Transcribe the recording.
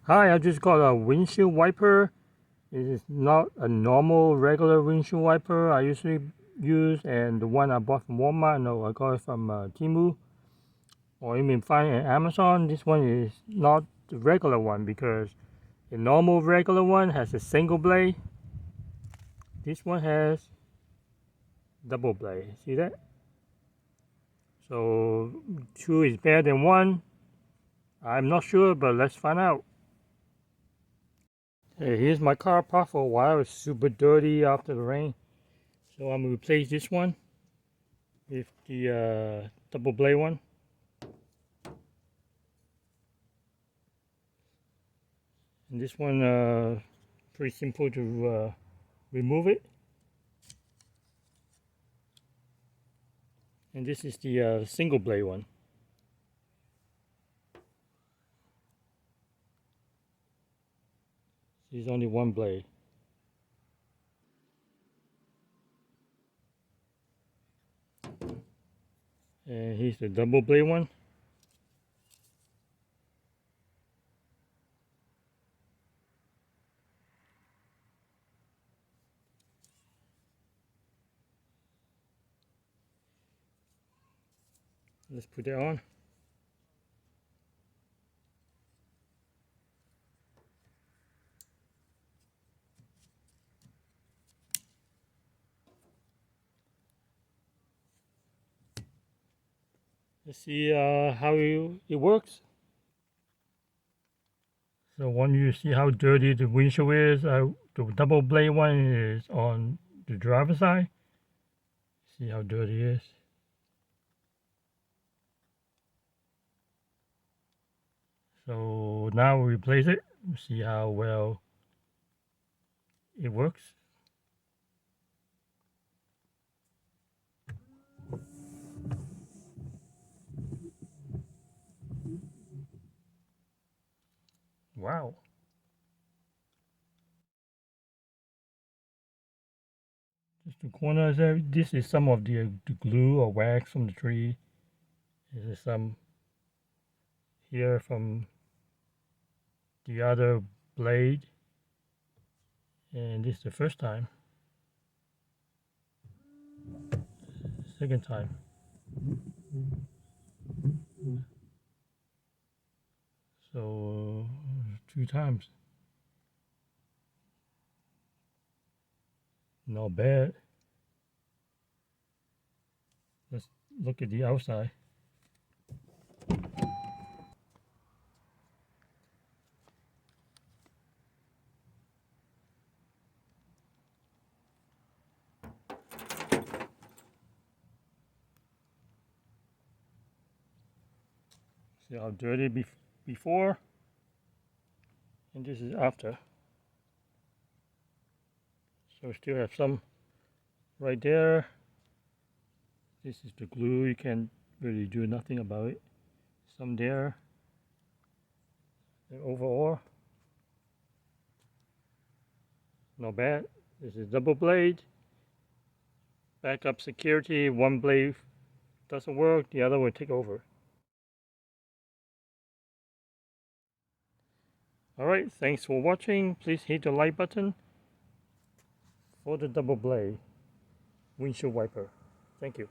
Hi, I just got a windshield wiper. It is not a normal regular windshield wiper I usually use, and the one I bought from Walmart. No, I got it from Temu, or you can find it on Amazon. This one is not the regular one because the normal regular one has a single blade. This one has double blade. See that? So two is better than one. I'm not sure, but let's find out. Hey, here's my car parked for a while. It's super dirty after the rain. So I'm gonna replace this one with the double blade one. And this one pretty simple to remove it. And this is the single blade one. There's only one blade. And here's the double blade one. Let's put that on. Let's see how it works. So when you see how dirty the windshield is, the double blade one is on the driver's side. See how dirty it is. So now we replace it. See how well it works. Wow. Just the corners there. This is some of the glue or wax from the tree. This is some here from the other blade. And this is the first time. Second time. So two times. Not bad. Let's look at the outside. See how dirty before, and this is after. So still have some right there. This is the glue. You can't really do nothing about it. Some there. And overall, not bad. This is double blade. Backup security. One blade doesn't work, the other will take over. Alright, thanks for watching. Please hit the like button for the double blade windshield wiper. Thank you.